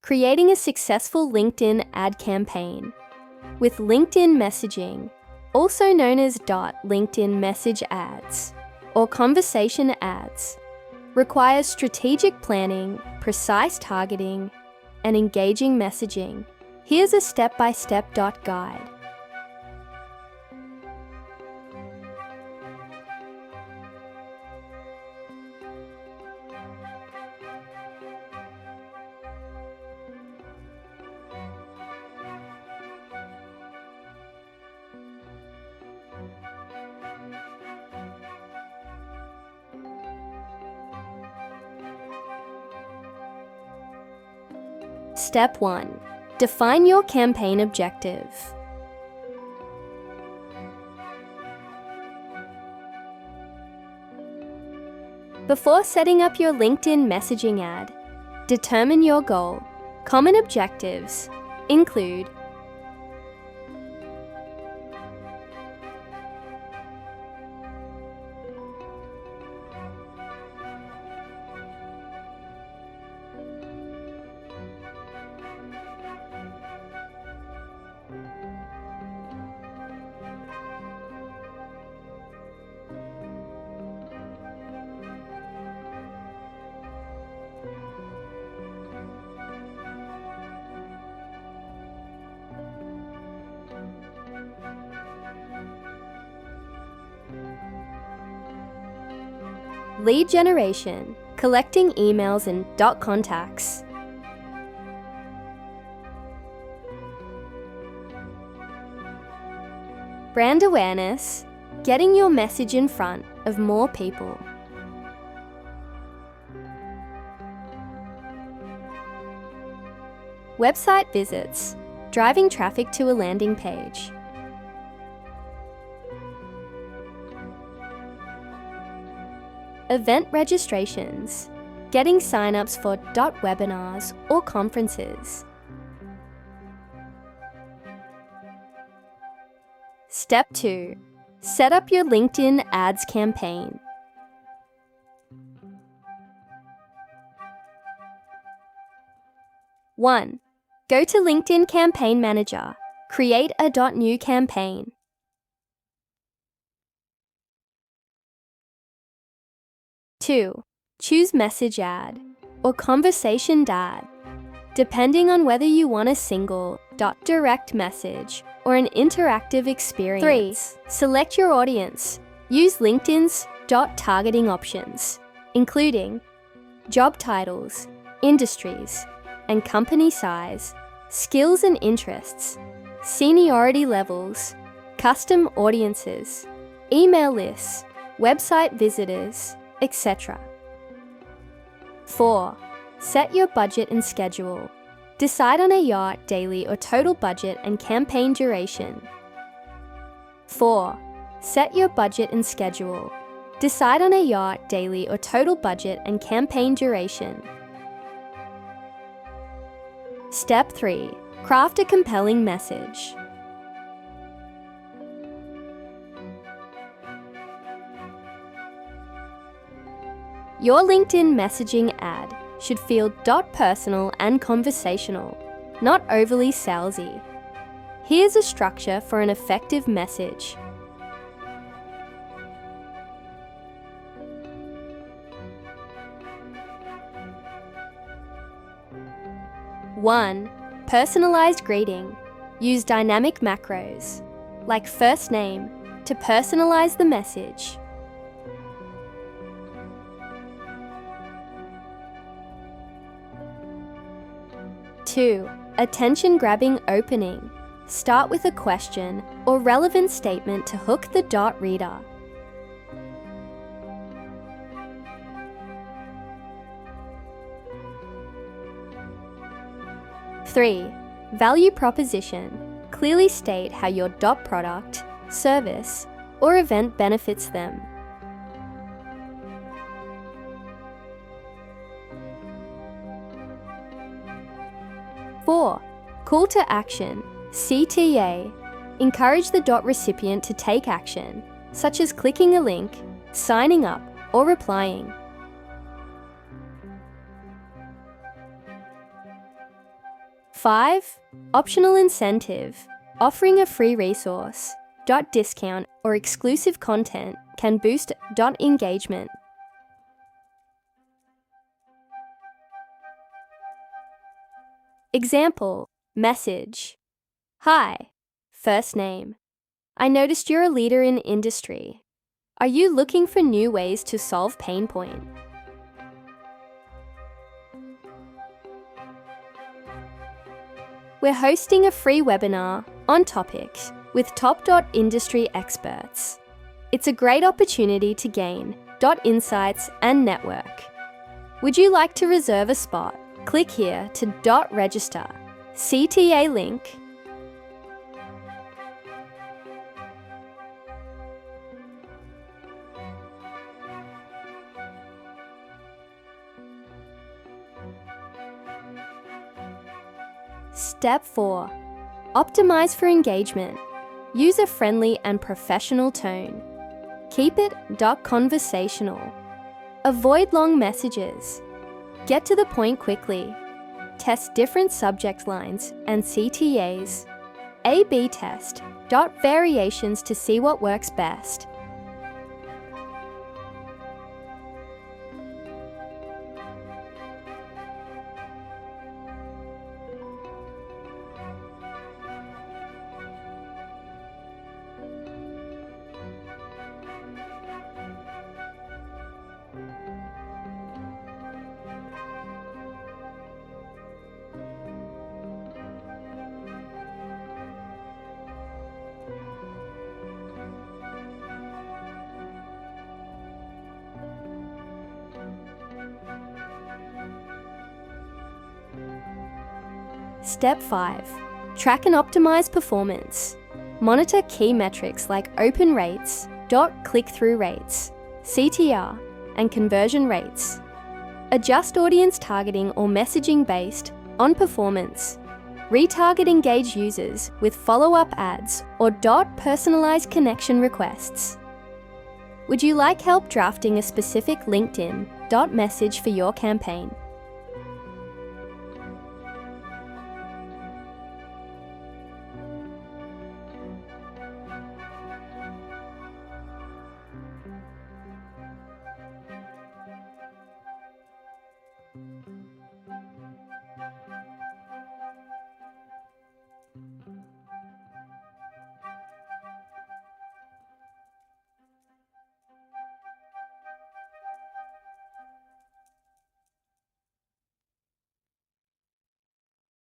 Creating a successful LinkedIn ad campaign. With LinkedIn messaging, also known as LinkedIn message ads or conversation ads, requires strategic planning, precise targeting, and engaging messaging. Here's a step-by-step guide. Step 1. Define your campaign objective. Before setting up your LinkedIn messaging ad, determine your goal. Common objectives include lead generation, collecting emails and contacts. Brand awareness, getting your message in front of more people. Website visits, driving traffic to a landing page. Event registrations, getting sign-ups for webinars or conferences. Step 2. Set up your LinkedIn ads campaign. One, go to LinkedIn Campaign Manager. Create a .new campaign. 2. Choose Message Ad or Conversation ad, depending on whether you want a single direct message or an interactive experience. 3. Select your audience. Use LinkedIn's targeting options, including job titles, industries, and company size, skills and interests, seniority levels, custom audiences, email lists, website visitors, etc. 4. Set your budget and schedule. Decide on a daily or total budget and campaign duration. 4. Set your budget and schedule. Decide on a daily or total budget and campaign duration. Step 3. Craft a compelling message. Your LinkedIn messaging ad should feel personal and conversational, not overly salesy. Here's a structure for an effective message. 1. Personalized greeting. Use dynamic macros, like first name, to personalize the message. 2. Attention-grabbing opening. Start with a question or relevant statement to hook the reader. 3. Value proposition. Clearly state how your product, service, or event benefits them. 4. Call to action, CTA. Encourage the recipient to take action, such as clicking a link, signing up, or replying. 5. Optional incentive. Offering a free resource, discount, or exclusive content can boost engagement. Example, message. Hi, first name. I noticed you're a leader in industry. Are you looking for new ways to solve pain point? We're hosting a free webinar on topics with top industry experts. It's a great opportunity to gain insights and network. Would you like to reserve a spot? Click here to register. CTA link. Step 4. Optimize for engagement. Use a friendly and professional tone. Keep it conversational. Avoid long messages. Get to the point quickly. Test different subject lines and CTAs. A/B test. Variations to see what works best. Step 5. Track and optimize performance. Monitor key metrics like open rates, click-through rates, CTR, and conversion rates. Adjust audience targeting or messaging based on performance. Retarget engaged users with follow-up ads or personalized connection requests. Would you like help drafting a specific LinkedIn message for your campaign?